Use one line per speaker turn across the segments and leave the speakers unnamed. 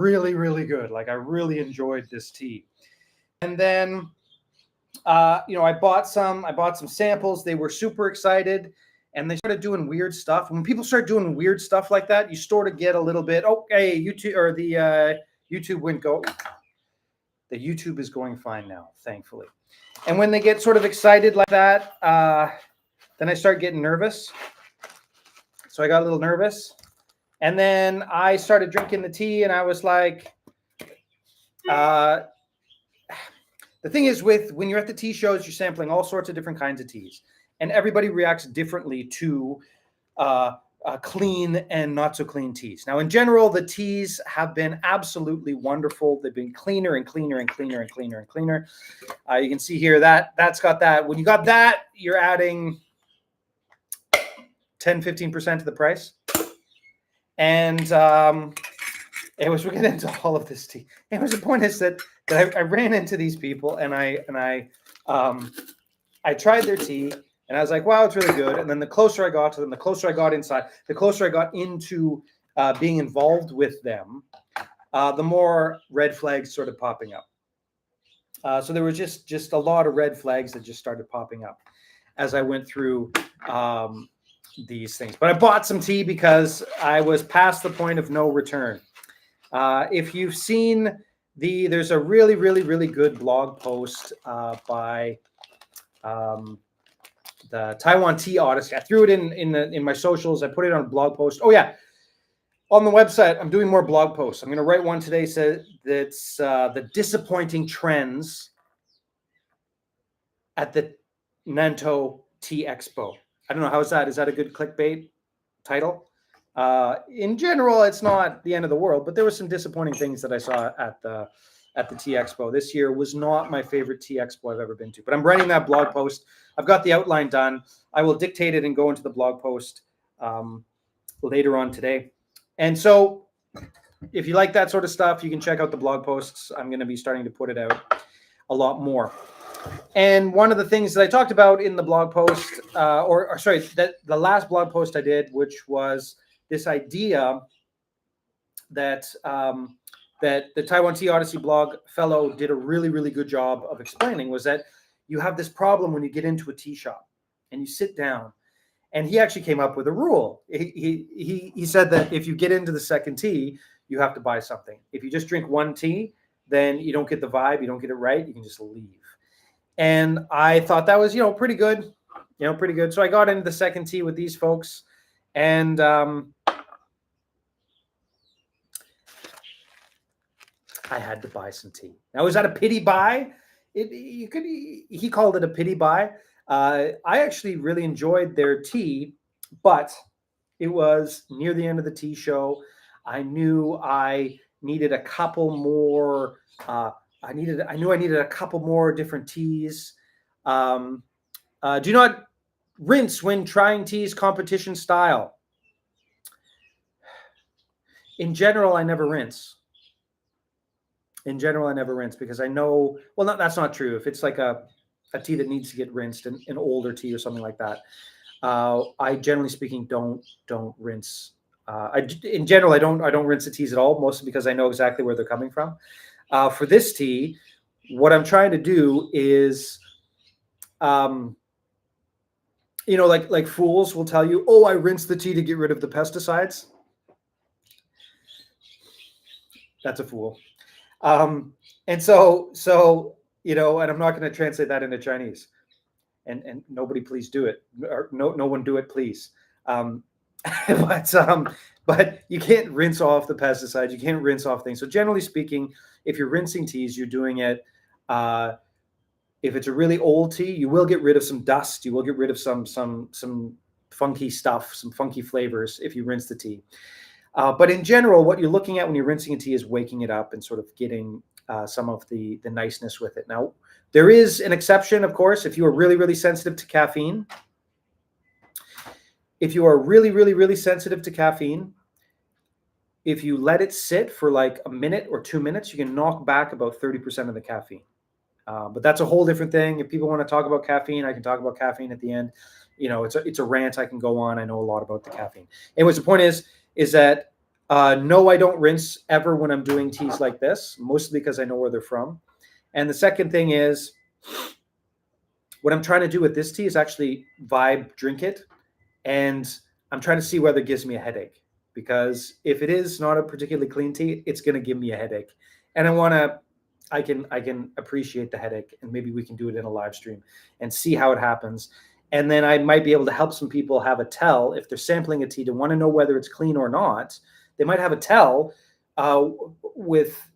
really, really good. Like I really enjoyed this tea. And then, I bought some samples. They were super excited, and they started doing weird stuff. When people start doing weird stuff like that, you sort of get a little bit, okay, YouTube or the YouTube wouldn't go. The YouTube is going fine now, thankfully. And when they get sort of excited like that, then I start getting nervous. So I got a little nervous. And then I started drinking the tea, and I was like, the thing is when you're at the tea shows, you're sampling all sorts of different kinds of teas. And everybody reacts differently to clean and not so clean teas. Now, in general, the teas have been absolutely wonderful. They've been cleaner and cleaner and cleaner and cleaner and cleaner. You can see here that's got that. When you got that, you're adding 10, 15% of the price. And we're getting into all of this tea. The point is that I ran into these people, and I tried their tea, and I was like, wow, it's really good. And then the closer I got to them, the closer I got inside, the closer I got into being involved with them, the more red flags started popping up. So there were just a lot of red flags that just started popping up as I went through these things. But I bought some tea because I was past the point of no return. If you've seen there's a really, really, really good blog post by the Taiwan Tea Odyssey. I threw it in my socials. I put it on a blog post. Oh yeah, on the website, I'm doing more blog posts. I'm going to write one today. That's the disappointing trends at the Nantou Tea Expo. I don't know, how is that? Is that a good clickbait title? In general, it's not the end of the world, but there were some disappointing things that I saw at the Tea Expo. This year was not my favorite Tea Expo I've ever been to, but I'm writing that blog post. I've got the outline done. I will dictate it and go into the blog post later on today. And so if you like that sort of stuff, you can check out the blog posts. I'm going to be starting to put it out a lot more. And one of the things that I talked about in the blog post, the last blog post I did, which was this idea that that the Taiwan Tea Odyssey blog fellow did a really, really good job of explaining, was that you have this problem when you get into a tea shop and you sit down. And he actually came up with a rule. He said that if you get into the second tea, you have to buy something. If you just drink one tea, then you don't get the vibe, you don't get it right, you can just leave. And I thought that was, pretty good, pretty good. So I got into the second tea with these folks, and I had to buy some tea. Now, was that a pity buy? He called it a pity buy. I actually really enjoyed their tea, but it was near the end of the tea show. I knew I needed a couple more. I knew I needed a couple more different teas. Do not rinse when trying teas competition style. In general, I never rinse. Because I know, that's not true. If it's like a tea that needs to get rinsed, an older tea or something like that, I generally speaking don't rinse. In general, I don't rinse the teas at all, mostly because I know exactly where they're coming from. For this tea, what I'm trying to do is, like fools will tell you, oh, I rinsed the tea to get rid of the pesticides. That's a fool. And so, and I'm not going to translate that into Chinese, and nobody please do it, or no one do it, please. But you can't rinse off the pesticides. You can't rinse off things. So generally speaking, if you're rinsing teas, you're doing it. If it's a really old tea, you will get rid of some dust. You will get rid of some funky stuff, some funky flavors if you rinse the tea. But in general, what you're looking at when you're rinsing a tea is waking it up and sort of getting some of the niceness with it. Now, there is an exception, of course, if you are really, really sensitive to caffeine. If you are really, really, really sensitive to caffeine, if you let it sit for like a minute or 2 minutes, you can knock back about 30% of the caffeine. But that's a whole different thing. If people want to talk about caffeine, I can talk about caffeine at the end. It's a rant I can go on. I know a lot about the caffeine. Anyways, the point is that No, I don't rinse ever when I'm doing teas like this, mostly because I know where they're from. And the second thing is, what I'm trying to do with this tea is actually vibe drink it, and I'm trying to see whether it gives me a headache. Because if it is not a particularly clean tea, it's going to give me a headache, and I can appreciate the headache, and maybe we can do it in a live stream and see how it happens. And then I might be able to help some people have a tell if they're sampling a tea to want to know whether it's clean or not. They might have a tell with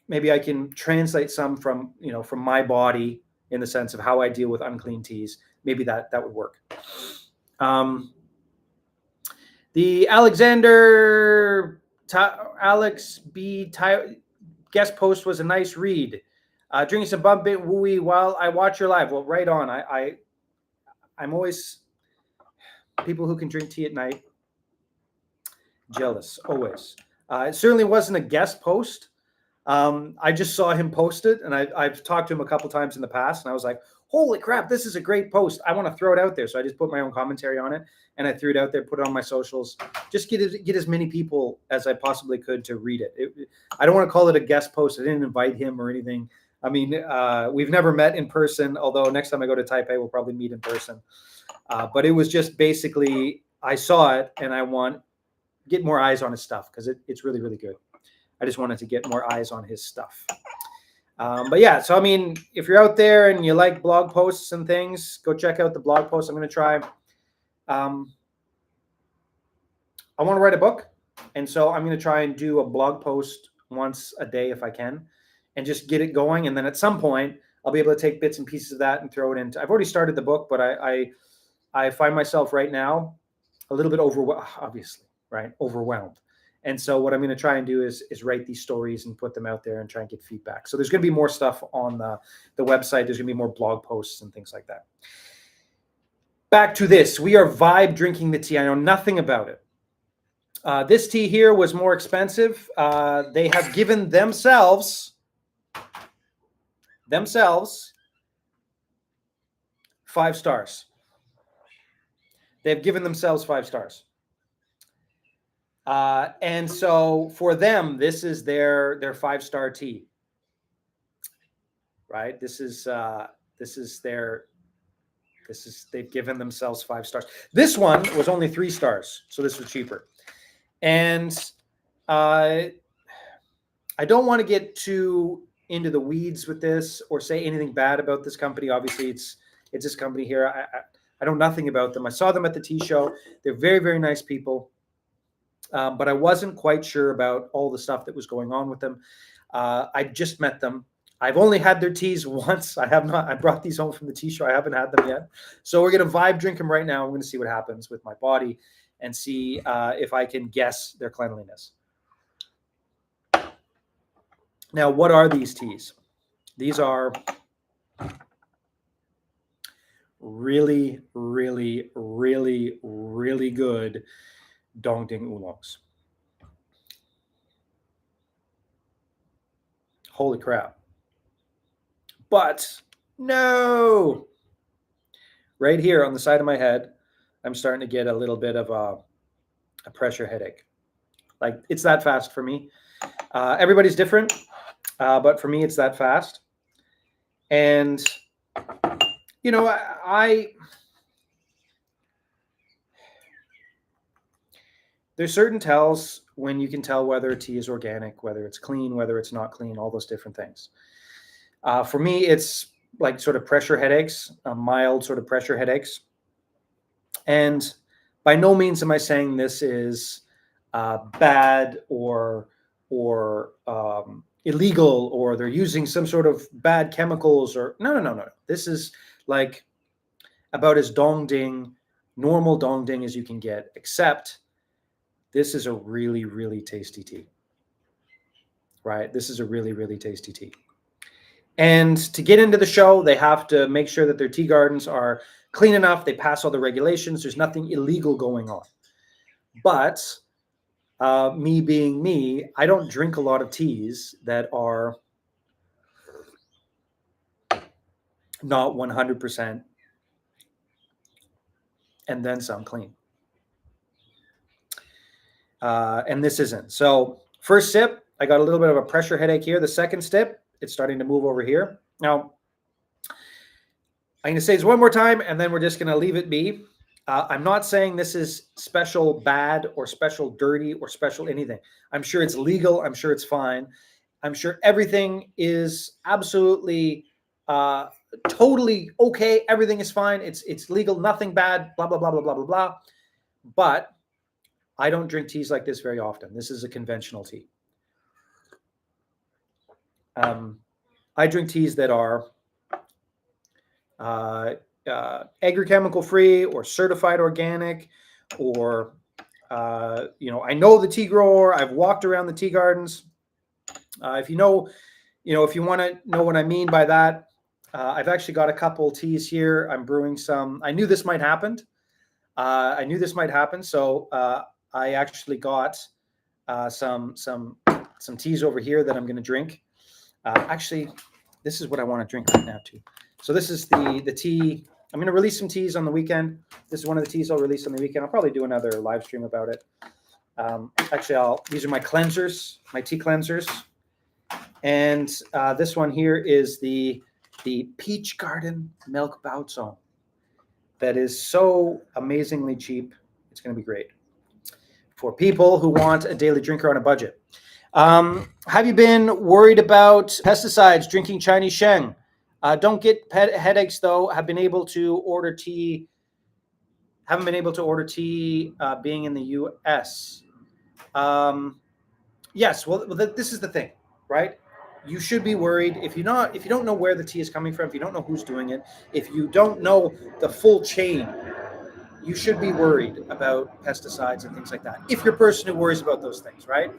maybe I can translate some from from my body in the sense of how I deal with unclean teas. Maybe that would work. The Alex B. Guest post was a nice read. Drinking some bump it wooey while I watch your live. Well, right on. I'm always people who can drink tea at night. Jealous, always. It certainly wasn't a guest post. I just saw him post it, and I've talked to him a couple times in the past, and I was like, holy crap, this is a great post. I want to throw it out there. So I just put my own commentary on it, and I threw it out there, put it on my socials, just get as many people as I possibly could to read it. I don't want to call it a guest post. I didn't invite him or anything. I mean, we've never met in person, although next time I go to Taipei, we'll probably meet in person. But it was just basically, I saw it, and I want get more eyes on his stuff because it's really, really good. I just wanted to get more eyes on his stuff. But yeah, so I mean, if you're out there and you like blog posts and things, go check out the blog posts. I'm going to try. I want to write a book, and so I'm going to try and do a blog post once a day if I can, and just get it going. And then at some point, I'll be able to take bits and pieces of that and throw it into. I've already started the book, but I find myself right now a little bit overwhelmed. And so what I'm going to try and do is write these stories and put them out there and try and get feedback. So there's going to be more stuff on the website. There's going to be more blog posts and things like that. Back to this. We are vibe drinking the tea. I know nothing about it. This tea here was more expensive. They have given themselves 5 stars. They've given themselves 5 stars. And so for them, this is their 5-star tea, right? They've given themselves 5 stars. This one was only 3 stars, so this was cheaper. And I don't want to get too into the weeds with this or say anything bad about this company. Obviously, it's this company here. I know nothing about them. I saw them at the tea show. They're very, very nice people. But I wasn't quite sure about all the stuff that was going on with them. I just met them. I've only had their teas once. I have not. I brought these home from the tea show. I haven't had them yet. So we're going to vibe drink them right now. I'm going to see what happens with my body and see if I can guess their cleanliness. Now, what are these teas? These are really, really, really, really good Dongding oolongs. Holy crap. But no. Right here on the side of my head, I'm starting to get a little bit of a pressure headache. Like, it's that fast for me. Everybody's different, but for me, it's that fast. And, you know, there's certain tells when you can tell whether a tea is organic, whether it's clean, whether it's not clean, all those different things. For me, it's like sort of pressure headaches, mild sort of pressure headaches. And by no means am I saying this is bad or illegal, or they're using some sort of bad chemicals, or no. This is like about as normal dongding as you can get, except this is a really, really tasty tea, right? This is a really, really tasty tea. And to get into the show, they have to make sure that their tea gardens are clean enough. They pass all the regulations. There's nothing illegal going on. But me being me, I don't drink a lot of teas that are not 100% and then some clean. and this isn't. So first sip, I got a little bit of a pressure headache here. The second sip, it's starting to move over here. Now, I'm going to say this one more time, and then we're just going to leave it be. I'm not saying this is special bad or special dirty or special anything. I'm sure it's legal. I'm sure it's fine. I'm sure everything is absolutely totally okay. Everything is fine. It's legal. Nothing bad. Blah, blah, blah, blah, blah, blah, blah. But I don't drink teas like this very often. This is a conventional tea. I drink teas that are agrochemical free or certified organic, or I know the tea grower. I've walked around the tea gardens. If you want to know what I mean by that, I've actually got a couple teas here. I'm brewing some. I knew this might happen. So I actually got some teas over here that I'm going to drink. Actually, this is what I want to drink right now too. So this is the tea. I'm going to release some teas on the weekend. This is one of the teas I'll release on the weekend. I'll probably do another live stream about it. These are my cleansers, my tea cleansers. And this one here is the Peach Garden Milk Bautzone. That is so amazingly cheap. It's going to be great for people who want a daily drinker on a budget. Have you been worried about pesticides, drinking Chinese Sheng? Don't get headaches though. Haven't been able to order tea being in the U.S. Yes, well, this is the thing, right? You should be worried if you don't know where the tea is coming from, if you don't know who's doing it, if you don't know the full chain, you should be worried about pesticides and things like that. If you're a person who worries about those things, right?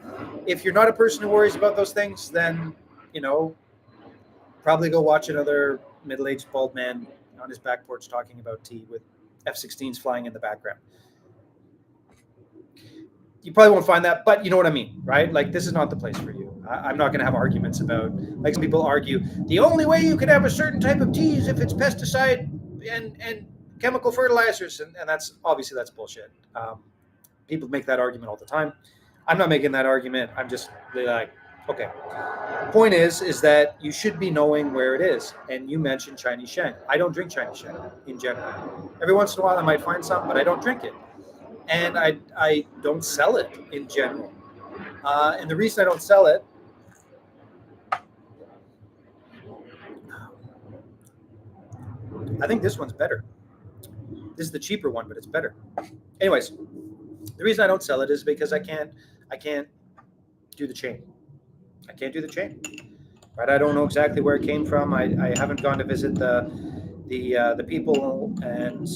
If you're not a person who worries about those things, then, probably go watch another middle-aged bald man on his back porch talking about tea with F-16s flying in the background. You probably won't find that, but you know what I mean, right? Like, this is not the place for you. I'm not going to have arguments about, like some people argue, the only way you can have a certain type of tea is if it's pesticide and chemical fertilizers, and that's bullshit. People make that argument all the time. I'm not making that argument. I'm just like, okay. Point is that you should be knowing where it is. And you mentioned Chinese Sheng. I don't drink Chinese Sheng in general. Every once in a while I might find some, but I don't drink it. And I don't sell it in general. And the reason I don't sell it, I think this one's better. This is the cheaper one, but it's better. Anyways, the reason I don't sell it is because I can't do the chain. I can't do the chain. Right? I don't know exactly where it came from. I haven't gone to visit the people, and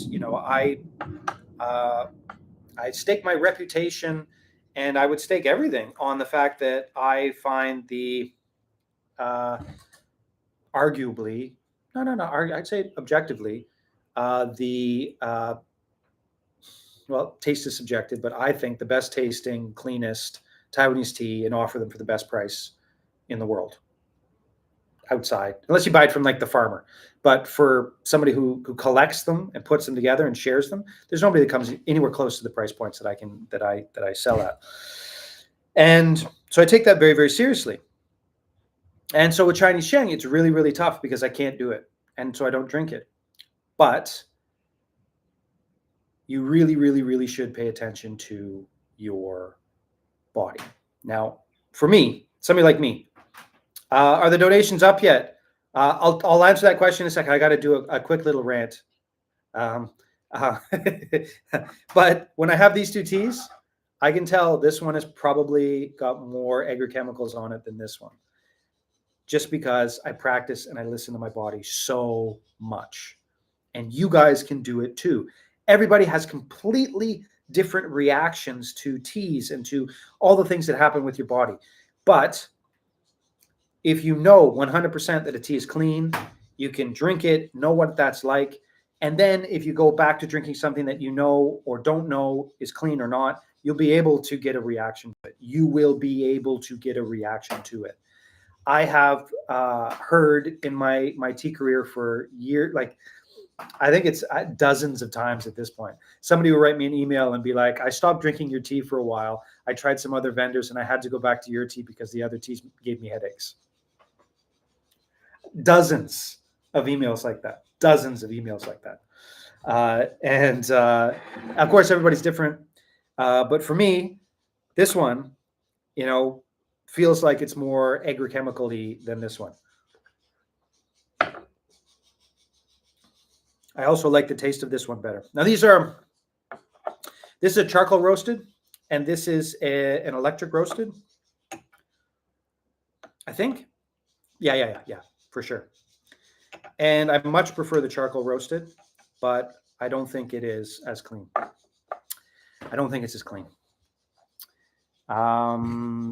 I stake my reputation, and I would stake everything on the fact that I find the arguably, I'd say objectively, taste is subjective, but I think the best tasting, cleanest Taiwanese tea, and offer them for the best price in the world outside, unless you buy it from like the farmer. But for somebody who collects them and puts them together and shares them, there's nobody that comes anywhere close to the price points that I sell at. And so I take that very, very seriously. And so with Chinese Sheng, it's really, really tough because I can't do it. And so I don't drink it. But you really, really, really should pay attention to your body. Now, for me, somebody like me, are the donations up yet? I'll answer that question in a second. I got to do a quick little rant. But when I have these two teas, I can tell this one has probably got more agrochemicals on it than this one, just because I practice and I listen to my body so much. And you guys can do it too. Everybody has completely different reactions to teas and to all the things that happen with your body. But if you know 100% that a tea is clean, you can drink it, know what that's like. And then if you go back to drinking something that you know or don't know is clean or not, you'll be able to get a reaction to it. You will be able to get a reaction to it. I have heard in my tea career for years, like I think it's dozens of times at this point. Somebody will write me an email and be like, I stopped drinking your tea for a while. I tried some other vendors and I had to go back to your tea because the other teas gave me headaches. Dozens of emails like that. Dozens of emails like that. And of course, everybody's different. But for me, this one, feels like it's more agrochemical-y than this one. I also like the taste of this one better. Now, this is a charcoal roasted, and this is an electric roasted. I think. Yeah, for sure. And I much prefer the charcoal roasted, but I don't think it is as clean. I don't think it's as clean.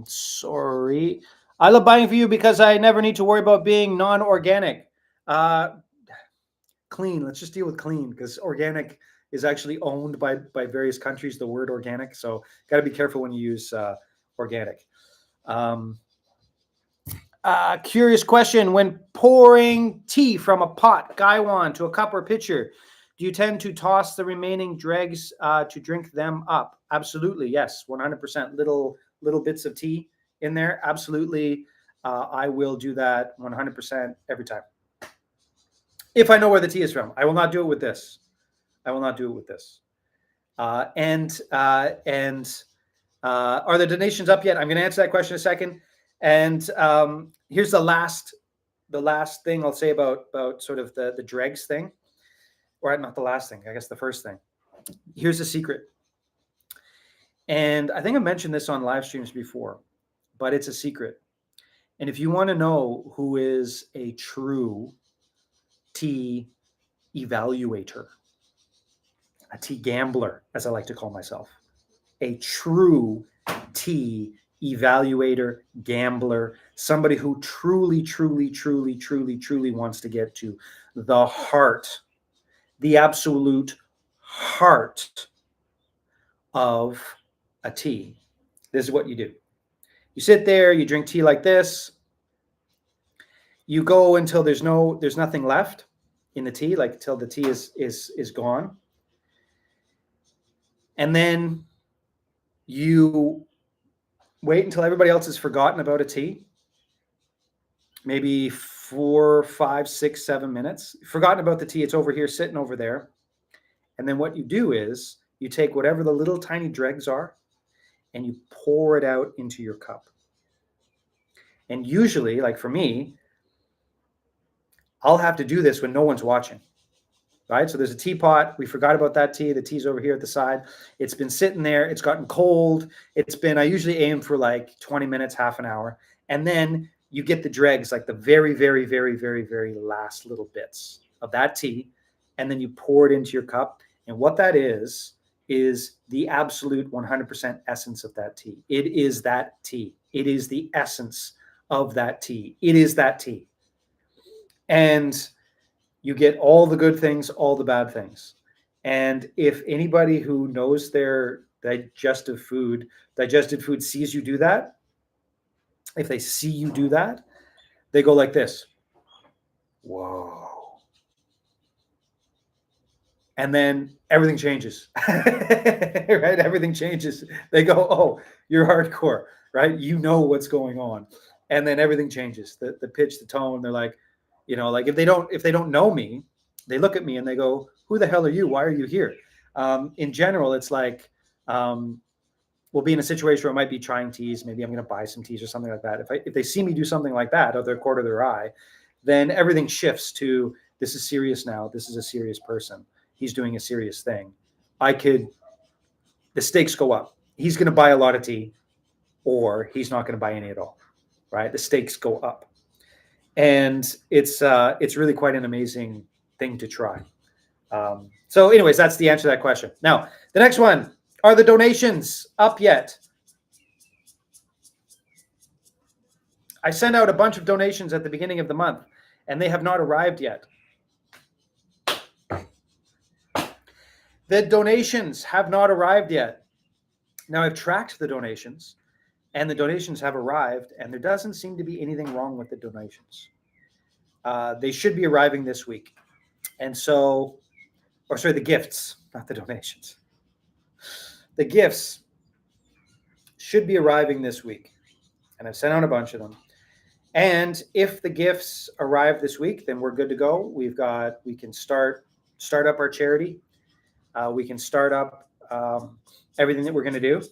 Sorry. I love buying for you because I never need to worry about being non-organic. Clean. Let's just deal with clean, because organic is actually owned by various countries, the word organic. So got to be careful when you use organic. Curious question. When pouring tea from a pot, gaiwan, to a cup or pitcher, do you tend to toss the remaining dregs to drink them up? Absolutely. Yes. 100%. Little bits of tea in there. Absolutely. I will do that 100% every time. If I know where the tea is from. I will not do it with this. Are the donations up yet? I'm going to answer that question in a second. And here's the last thing I'll say about sort of the dregs thing, or not the last thing, I guess the first thing. Here's a secret. And I think I mentioned this on live streams before, but it's a secret. And if you want to know who is a true tea evaluator, a tea gambler, as I like to call myself, a true tea evaluator, gambler, somebody who truly wants to get to the heart, the absolute heart of a tea. This is what you do. You sit there, you drink tea like this. You go until there's nothing left in the tea, like till the tea is gone. And then you wait until everybody else has forgotten about a tea. Maybe 4, 5, 6, 7 minutes. Forgotten about the tea, it's over here, sitting over there. And then what you do is you take whatever the little tiny dregs are and you pour it out into your cup. And usually, like for me, I'll have to do this when no one's watching, right? So there's a teapot. We forgot about that tea. The tea's over here at the side. It's been sitting there. It's gotten cold. I usually aim for like 20 minutes, half an hour. And then you get the dregs, like the very, very, very, very, very last little bits of that tea. And then you pour it into your cup. And what that is the absolute 100% essence of that tea. It is that tea. It is the essence of that tea. It is that tea. And you get all the good things, all the bad things. And if anybody who knows their digestive food sees you do that, if they see you do that, they go like this. Whoa. And then everything changes, right? Everything changes. They go, oh, you're hardcore, right? You know what's going on. And then everything changes. The pitch, the tone, they're like, like if they don't know me, they look at me and they go, who the hell are you? Why are you here? In general, it's like, we'll be in a situation where I might be trying teas. Maybe I'm going to buy some teas or something like that. If they see me do something like that, out of their corner of their eye, then everything shifts to, this is serious now. This is a serious person. He's doing a serious thing. The stakes go up. He's going to buy a lot of tea, or he's not going to buy any at all, right? The stakes go up. And it's really quite an amazing thing to try. So anyways, that's the answer to that question. Now, the next one, are the donations up yet? I sent out a bunch of donations at the beginning of the month, and they have not arrived yet. The donations have not arrived yet. Now, I've tracked the donations, and the donations have arrived, and there doesn't seem to be anything wrong with the donations. They should be arriving this week. And so, or sorry, the gifts, not the donations. The gifts should be arriving this week. And I've sent out a bunch of them. And if the gifts arrive this week, then we're good to go. We can start up our charity. We can start up everything that we're going to do.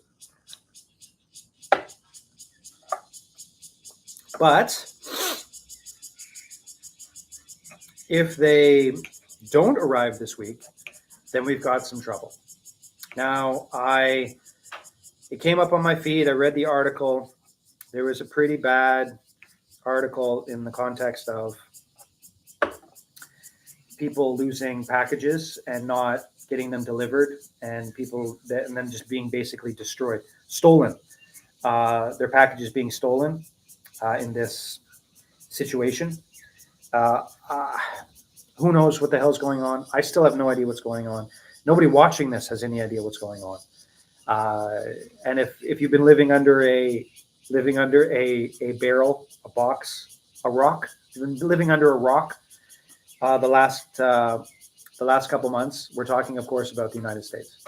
But if they don't arrive this week, then we've got some trouble. Now, it came up on my feed. I read the article. There was a pretty bad article in the context of people losing packages and not getting them delivered, and and then just being basically destroyed, stolen. Their packages being stolen in this situation. Who knows what the hell's going on? I still have no idea what's going on. Nobody watching this has any idea what's going on. And if you've been living under a barrel, a box, a rock, you've been living under a rock the last couple months, we're talking, of course, about the United States.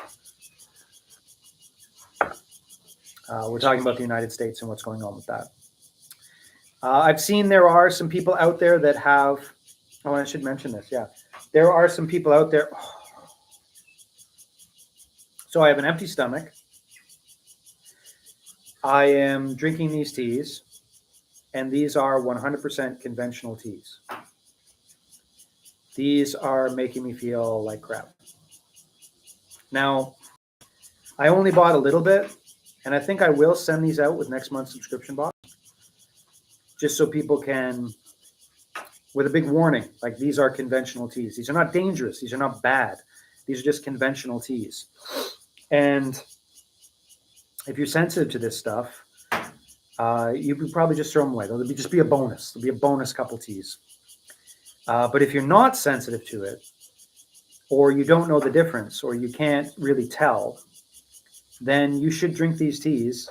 We're talking about the United States and what's going on with that. I've seen there are some people out there that have, I should mention this, yeah. There are some people out there. So I have an empty stomach. I am drinking these teas, and these are 100% conventional teas. These are making me feel like crap. Now, I only bought a little bit, and I think I will send these out with next month's subscription box, just so people can, with a big warning, like these are conventional teas. These are not dangerous. These are not bad. These are just conventional teas. And if you're sensitive to this stuff, you could probably just throw them away. It'll just be a bonus. It'll be a bonus couple teas. But if you're not sensitive to it, or you don't know the difference, or you can't really tell, then you should drink these teas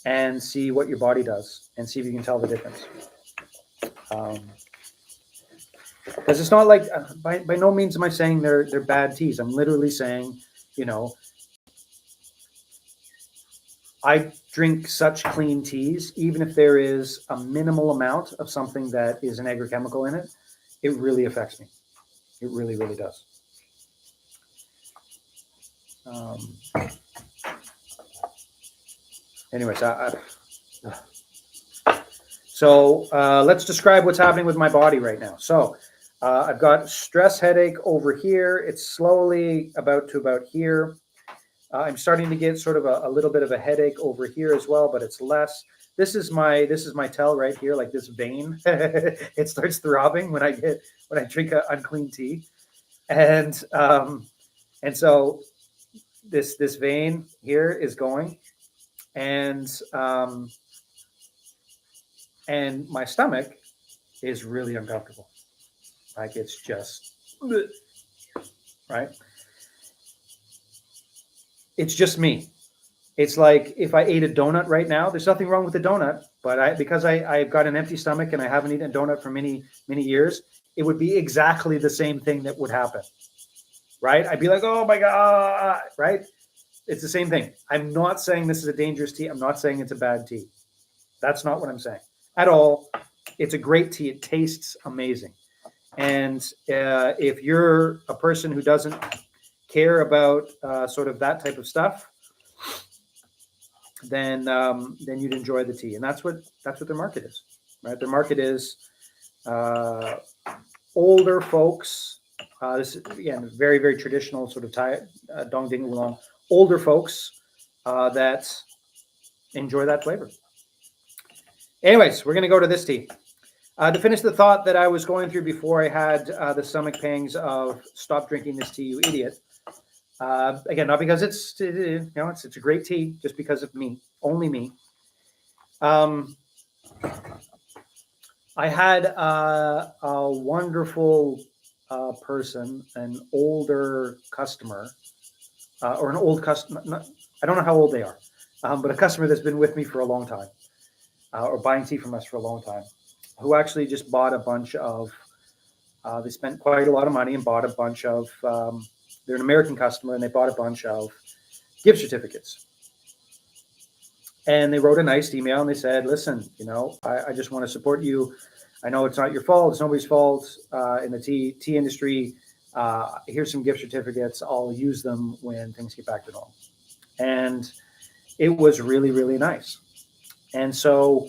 and see what your body does and see if you can tell the difference. Because it's not like, by no means am I saying they're bad teas. I'm literally saying, I drink such clean teas, even if there is a minimal amount of something that is an agrochemical in it, it really affects me. It really, really does. Anyways, so let's describe what's happening with my body right now. So I've got stress headache over here. It's slowly about here. I'm starting to get sort of a little bit of a headache over here as well, but it's less. This is my tell right here, like this vein. It starts throbbing when I drink an unclean tea, and so this vein here is going, and my stomach is really uncomfortable. Like it's just right. It's just me. It's like if I ate a donut right now, there's nothing wrong with the donut, but because I've got an empty stomach and I haven't eaten a donut for many, many years, it would be exactly the same thing that would happen, right? I'd be like, oh my God, right? It's the same thing. I'm not saying this is a dangerous tea. I'm not saying it's a bad tea. That's not what I'm saying at all. It's a great tea. It tastes amazing. And if you're a person who doesn't care about sort of that type of stuff, then you'd enjoy the tea. And that's what their market is, right? Their market is older folks. This is, again, very, very traditional sort of dong ding oolong. Older folks that enjoy that flavor. Anyways, we're going to go to this tea. To finish the thought that I was going through before I had the stomach pangs of stop drinking this tea, you idiot. Again, not because it's a great tea, just because of me, only me. I had a wonderful person, an older customer, or an old customer. I don't know how old they are, but a customer that's been with me for a long time, or buying tea from us for a long time, who actually just bought a bunch of They spent quite a lot of money and bought a bunch of. They're an American customer, and they bought a bunch of gift certificates. And they wrote a nice email, and they said, "Listen, I just want to support you. I know it's not your fault; it's nobody's fault in the tea industry. Here's some gift certificates. I'll use them when things get back to normal." And it was really, really nice. And so,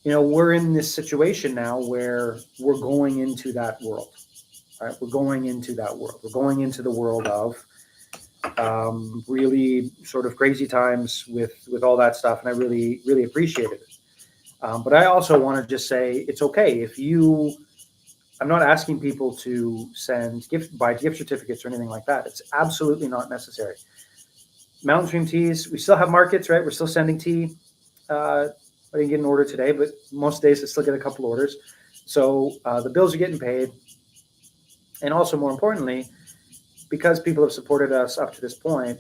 we're in this situation now where we're going into that world. Right? We're going into that world. We're going into the world of really sort of crazy times with all that stuff, and I really, really appreciated it. But I also want to just say it's okay if you. I'm not asking people to buy gift certificates or anything like that. It's absolutely not necessary. Mountain Stream Teas, we still have markets, right? We're still sending tea. I didn't get an order today, but most days I still get a couple orders. So the bills are getting paid. And also, more importantly, because people have supported us up to this point,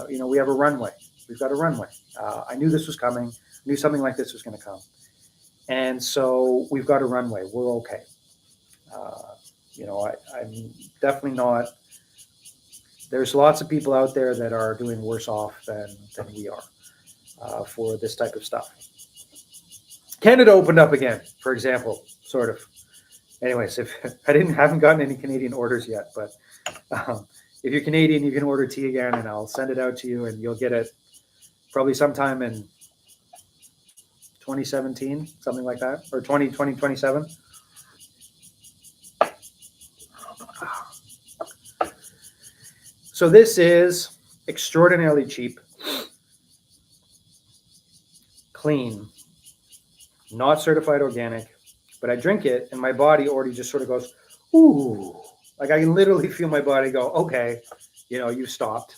we have a runway. We've got a runway. I knew this was coming. I knew something like this was going to come. And so we've got a runway. We're okay. I'm definitely not. There's lots of people out there that are doing worse off than we are for this type of stuff. Canada opened up again, for example, sort of. Anyways, if haven't gotten any Canadian orders yet, but if you're Canadian, you can order tea again, and I'll send it out to you, and you'll get it probably sometime in 2017, something like that, or 2027. So this is extraordinarily cheap, clean, not certified organic, but I drink it and my body already just sort of goes, ooh, like I can literally feel my body go, okay, you stopped.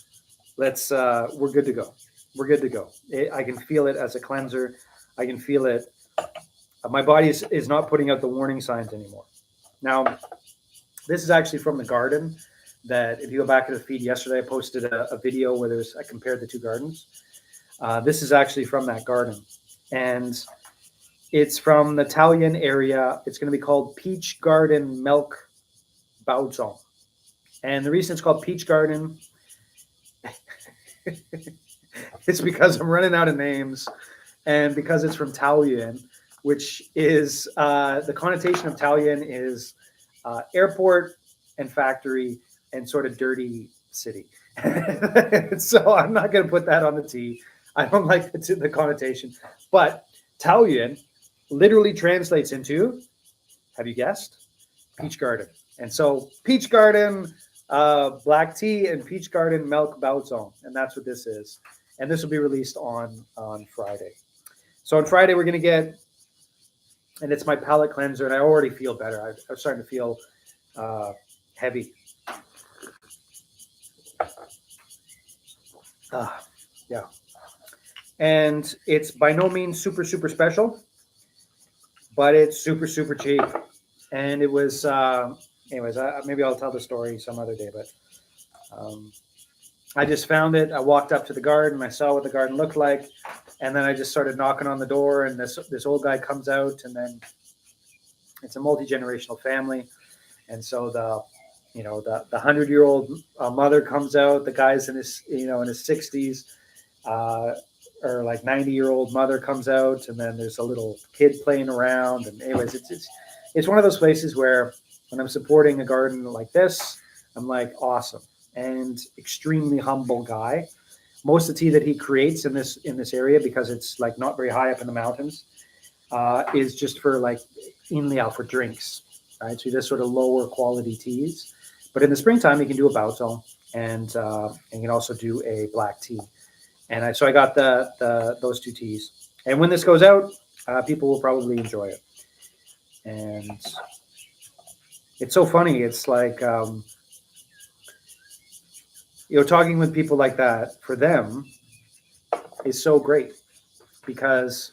We're good to go. We're good to go. I can feel it as a cleanser. I can feel it. My body is not putting out the warning signs anymore. Now, this is actually from the garden. That if you go back to the feed yesterday, I posted a video where I compared the two gardens. This is actually from that garden, and it's from the Italian area. It's going to be called Peach Garden Milk Bautzon. And the reason it's called Peach Garden is because I'm running out of names, and because it's from Tallinn, which is the connotation of Tallinn is airport and factory and sort of dirty city. So I'm not going to put that on the tea. I don't like the connotation. But Tallinn literally translates into, have you guessed? Peach Garden. And so Peach Garden black tea and Peach Garden milk Bautzon. And that's what this is. And this will be released on Friday. So on Friday, we're going to get, and it's my palate cleanser, and I already feel better. I'm starting to feel heavy. Yeah. And it's by no means super, super special, but it's super, super cheap. And it was, anyways, maybe I'll tell the story some other day, but I just found it. I walked up to the garden. I saw what the garden looked like. And then I just started knocking on the door, and this old guy comes out, and then it's a multi-generational family. And so the 100-year-old mother comes out. The guy's in his 60s, or like 90-year-old mother comes out, and then there's a little kid playing around. And anyways, it's one of those places where when I'm supporting a garden like this, I'm like, awesome. And extremely humble guy. Most of the tea that he creates in this area, because it's like not very high up in the mountains, is just for like inliao, for drinks, right? So this sort of lower quality teas. But in the springtime, you can do a Bautzon, and you can also do a black tea. And so I got those two teas. And when this goes out, people will probably enjoy it. And it's so funny. It's like, talking with people like that, for them, is so great, because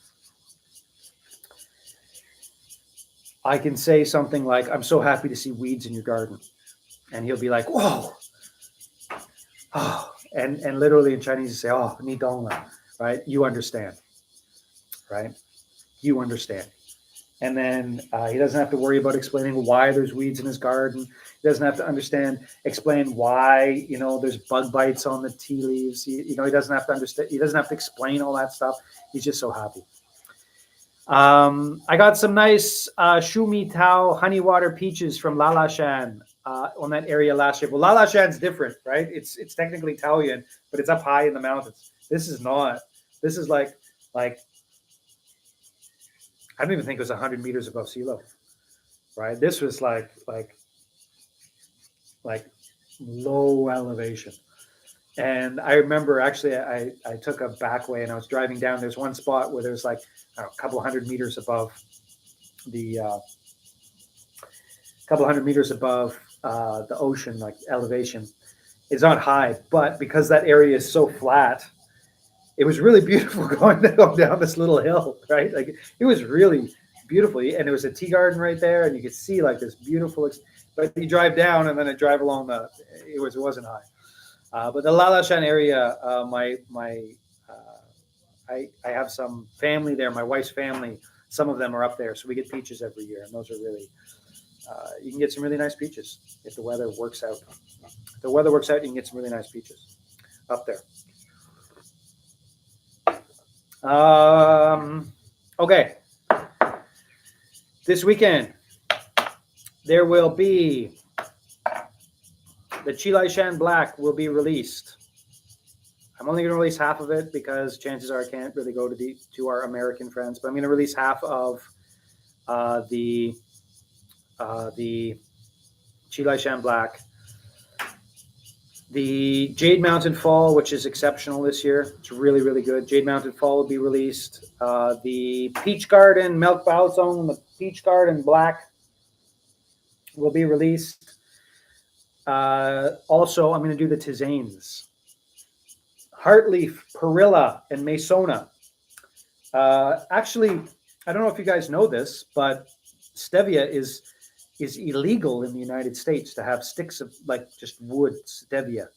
I can say something like, I'm so happy to see weeds in your garden. And he'll be like, whoa. Oh. And literally in Chinese, you say, oh, ni dong la, right? You understand, right? You understand. And then he doesn't have to worry about explaining why there's weeds in his garden. He doesn't have to explain why, there's bug bites on the tea leaves. He doesn't have to understand. He doesn't have to explain all that stuff. He's just so happy. I got some nice Shu Mi Tao honey water peaches from Lalashan on that area last year. Well, Lalashan's different, right? It's technically Taoyuan, but it's up high in the mountains. This is not. This is like I don't even think it was 100 meters above sea level, right? This was like low elevation. And I remember actually I took a back way and I was driving down. There's one spot where there's like a couple hundred meters above the ocean, like elevation. It's not high, but because that area is so flat, it was really beautiful going down this little hill, right? Like it was really beautiful. And there was a tea garden right there, and you could see like this beautiful. But you drive down and then I drive along it wasn't high. But the Lalashan area, I have some family there. My wife's family, some of them are up there, so we get peaches every year, and those are really. You can get some really nice peaches if the weather works out. If the weather works out, you can get some really nice peaches up there. Okay. This weekend, there will be the Chilai Shan Black will be released. I'm only going to release half of it because chances are I can't really go to our American friends, but I'm going to release half of the Chilai Shan Black. The Jade Mountain Fall, which is exceptional this year. It's really, really good. Jade Mountain Fall will be released. The Peach Garden, Milk Baozong, the Peach Garden Black will be released. Also, I'm going to do the Tisanes. Heartleaf, Perilla, and Masona. Actually, I don't know if you guys know this, but stevia is illegal in the United States to have sticks of like just wood stevia.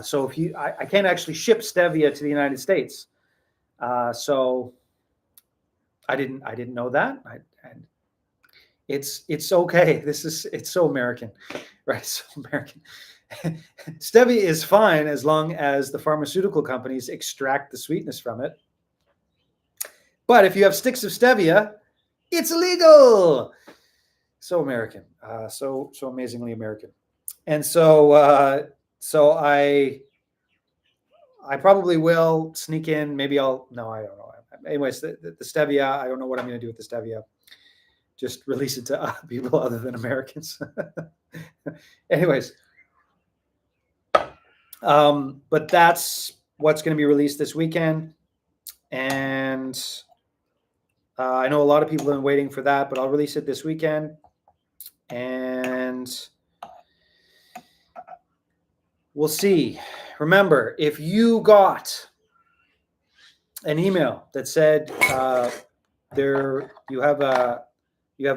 So if I can't actually ship stevia to the United States. So I didn't know that. It's okay. It's so American, right? So American. Stevia is fine as long as the pharmaceutical companies extract the sweetness from it. But if you have sticks of stevia, it's illegal. So American, so amazingly American. And so I probably will sneak in. Maybe I don't know. Anyways, the stevia, I don't know what I'm going to do with the stevia. Just release it to people other than Americans. Anyways, but that's what's going to be released this weekend. And I know a lot of people have been waiting for that, but I'll release it this weekend. And we'll see. Remember, if you got an email that said you have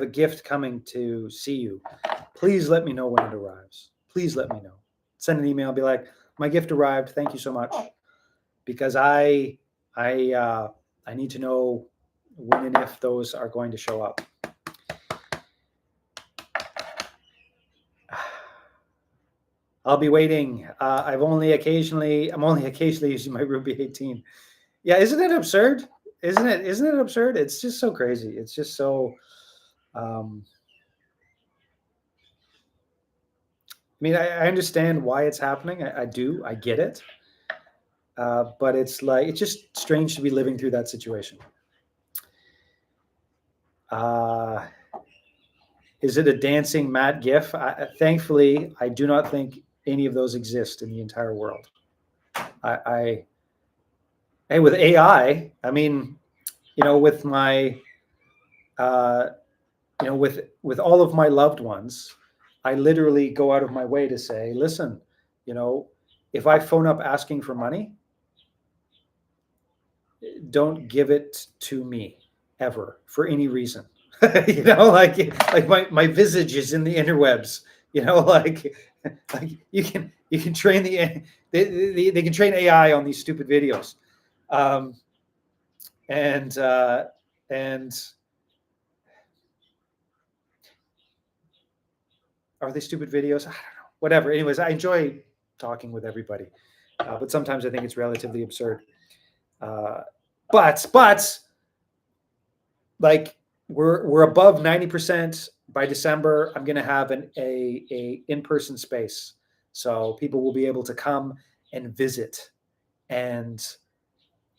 a gift coming to see you, please let me know when it arrives. Please let me know. Send an email. Be like, my gift arrived. Thank you so much. Because I need to know when and if those are going to show up. I'll be waiting. I'm only occasionally using my Ruby 18. Yeah, isn't it absurd? Isn't it absurd? It's just so crazy. It's just so. I mean, I understand why it's happening. I do. I get it. But it's just strange to be living through that situation. Is it a dancing Matt GIF? Thankfully, I do not think any of those exist in the entire world. Hey, with AI, I mean, with my, with all of my loved ones, I literally go out of my way to say, listen, if I phone up asking for money, don't give it to me ever for any reason. Like my visage is in the interwebs. Like you can train they can train AI on these stupid videos, and are they stupid videos? I don't know. Whatever. Anyways, I enjoy talking with everybody, but sometimes I think it's relatively absurd. But like we're above 90% by December. I'm going to have a in-person space, so people will be able to come and visit, and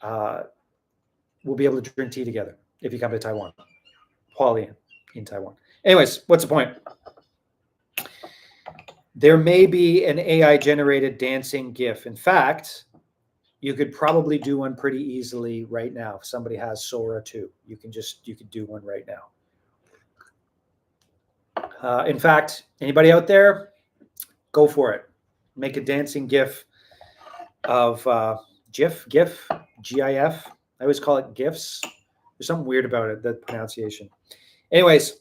we'll be able to drink tea together if you come to Taiwan. Hualien in Taiwan. Anyways, what's the point? There may be an AI generated dancing GIF. In fact, you could probably do one pretty easily right now. If somebody has Sora 2, you could do one right now. In fact, anybody out there, go for it. Make a dancing GIF of GIF, GIF, GIF. I always call it GIFs. There's something weird about it, the pronunciation. Anyways,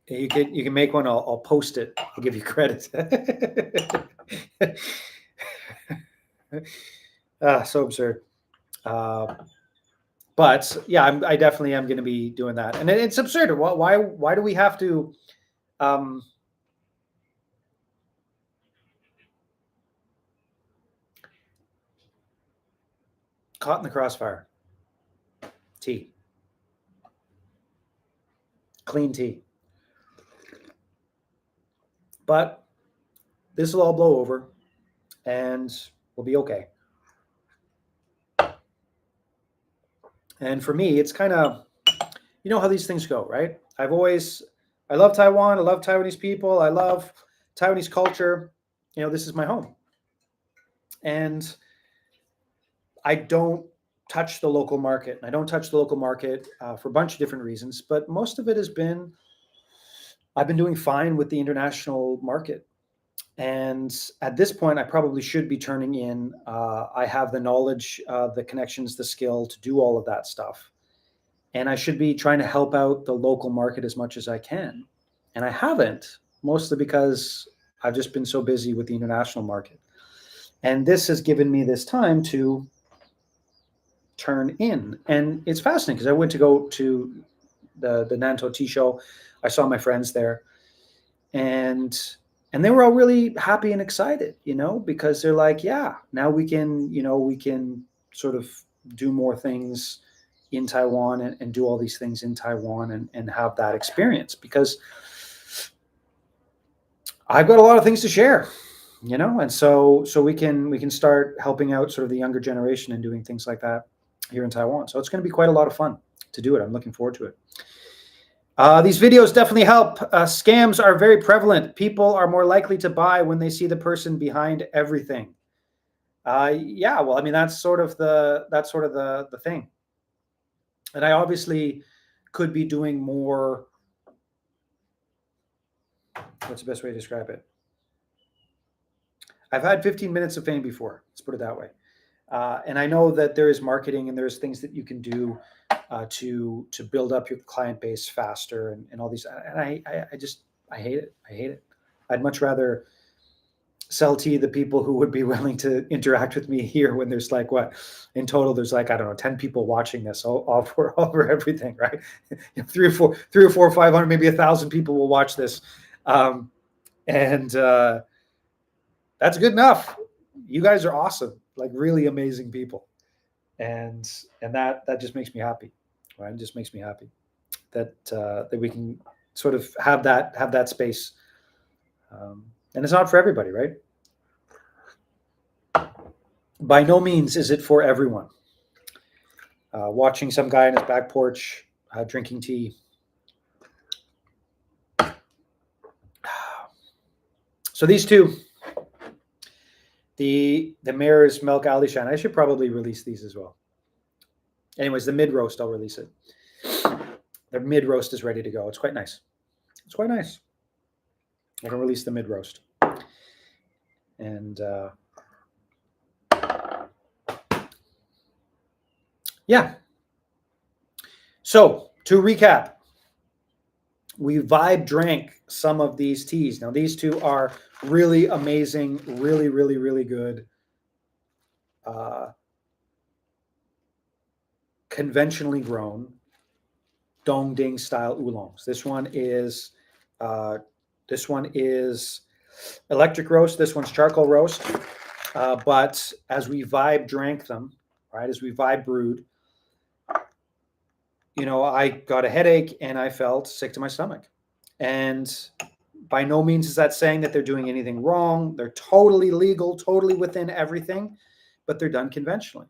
you can make one. I'll post it. I'll give you credit. So absurd. But yeah, I definitely am going to be doing that, and it's absurd. Why do we have to? Caught in the crossfire. Tea. Clean tea. But this will all blow over, and we'll be okay. And for me, it's kind of, you know how these things go, right? I love Taiwan. I love Taiwanese people. I love Taiwanese culture. You know, this is my home. And I don't touch the local market. I don't touch the local market for a bunch of different reasons, but most of it has been, I've been doing fine with the international market. And at this point, I probably should be turning in. I have the knowledge, the connections, the skill to do all of that stuff. And I should be trying to help out the local market as much as I can. And I haven't, mostly because I've just been so busy with the international market. And this has given me this time to turn in. And it's fascinating because I went to go to the Nantou Tea Show. I saw my friends there. And they were all really happy and excited, you know, because they're like, yeah, now we can sort of do more things in Taiwan and do all these things in Taiwan and have that experience, because I've got a lot of things to share, you know, and so we can start helping out sort of the younger generation and doing things like that here in Taiwan. So it's going to be quite a lot of fun to do it. I'm looking forward to it. These videos definitely help. Scams are very prevalent. People are more likely to buy when they see the person behind everything. Yeah, well, I mean, that's sort of the thing. And I obviously could be doing more. What's the best way to describe it? I've had 15 minutes of fame before. Let's put it that way. And I know that there is marketing and there's things that you can do to build up your client base faster and all these. And I hate it. I hate it. I'd much rather sell tea to the people who would be willing to interact with me here when there's like what in total there's like, I don't know, 10 people watching this all for everything, right? 3 or 4 500, maybe 1,000 people will watch this. And that's good enough. You guys are awesome, like really amazing people. And that just makes me happy, right? It just makes me happy that we can sort of have that space. And it's not for everybody, right? By no means is it for everyone. Watching some guy on his back porch drinking tea. So these two, the Mare's Milk Alishan, I should probably release these as well. Anyways, the mid roast, I'll release it. The mid roast is ready to go. It's quite nice. It's quite nice. I can release the mid roast. And yeah. So to recap, we vibe drank some of these teas. Now, these two are really amazing, really, really, really good conventionally grown Dongding style oolongs. This one is This one is electric roast. This one's charcoal roast. But as we vibe drank them, right, as we vibe brewed, I got a headache and I felt sick to my stomach. And by no means is that saying that they're doing anything wrong. They're totally legal, totally within everything, but they're done conventionally.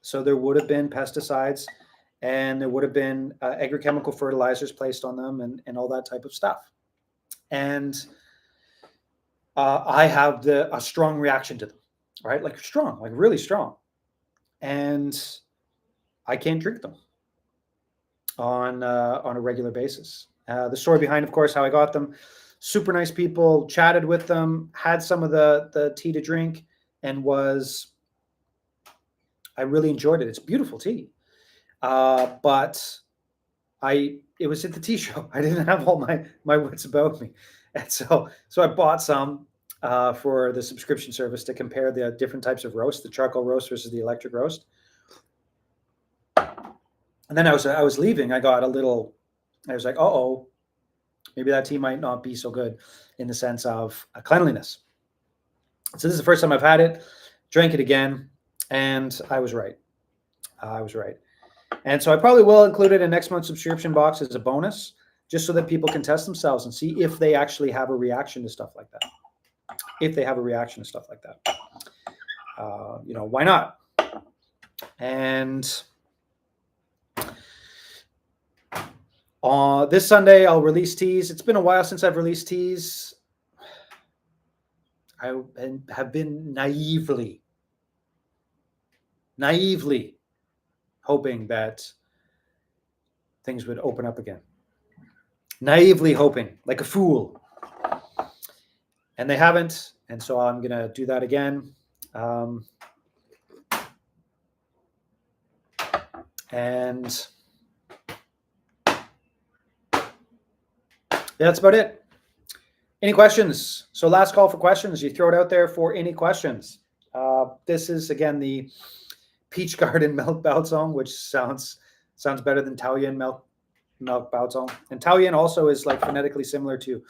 So there would have been pesticides and there would have been agrochemical fertilizers placed on them and all that type of stuff. And I have a strong reaction to them, right? Like strong, like really strong. And I can't drink them on a regular basis. The story behind, of course, how I got them. Super nice people, chatted with them, had some of the tea to drink, and I really enjoyed it. It's beautiful tea. But it was at the tea show. I didn't have all my wits about me. And so I bought some for the subscription service to compare the different types of roast, the charcoal roast versus the electric roast. And then I was leaving. I was like, uh-oh, maybe that tea might not be so good in the sense of cleanliness. So this is the first time I've had it, drank it again, and I was right. And so I probably will include it in next month's subscription box as a bonus, just so that people can test themselves and see if they actually have a reaction to stuff like that. Why not? And this Sunday, I'll release teas. It's been a while since I've released teas. I have been naively hoping that things would open up again. Naively hoping, like a fool. And they haven't. And so I'm going to do that again. And that's about it. Any questions? So last call for questions. You throw it out there for any questions. This is, again, the Peach Garden Milk Baozong, which sounds better than Taoyuan Milk Baozong. And Taoyuan also is like phonetically similar to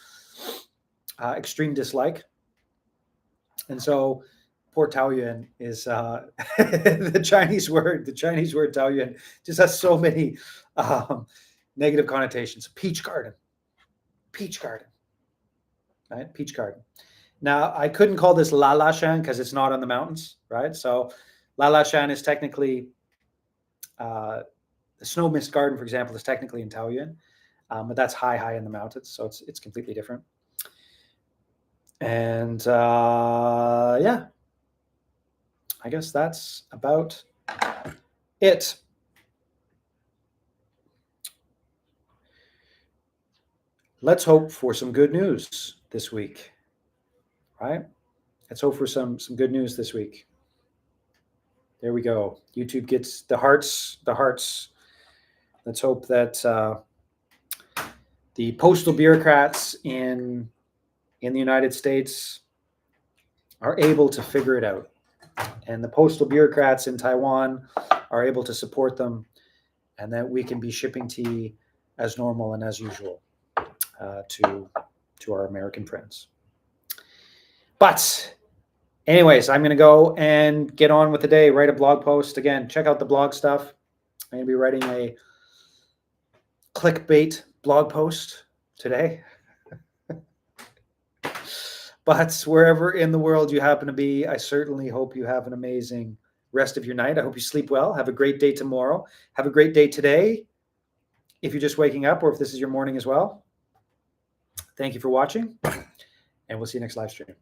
extreme dislike. And so poor Taoyuan is the Chinese word Taoyuan just has so many negative connotations. Peach Garden. Right? Peach Garden. Now, I couldn't call this La La Shan because it's not on the mountains, right? So La La Shan is technically, the Snow Mist Garden, for example, is technically in Taoyuan, but that's high in the mountains, so it's completely different. And yeah, I guess that's about it. Let's hope for some good news this week, right? Let's hope for some good news this week. There we go. YouTube gets the hearts. Let's hope that the postal bureaucrats in the United States are able to figure it out. And the postal bureaucrats in Taiwan are able to support them, and that we can be shipping tea as normal and as usual to our American friends. But anyways, I'm going to go and get on with the day, write a blog post. Again, check out the blog stuff. I'm going to be writing a clickbait blog post today. But wherever in the world you happen to be, I certainly hope you have an amazing rest of your night. I hope you sleep well. Have a great day tomorrow. Have a great day today, if you're just waking up or if this is your morning as well. Thank you for watching, and we'll see you next live stream.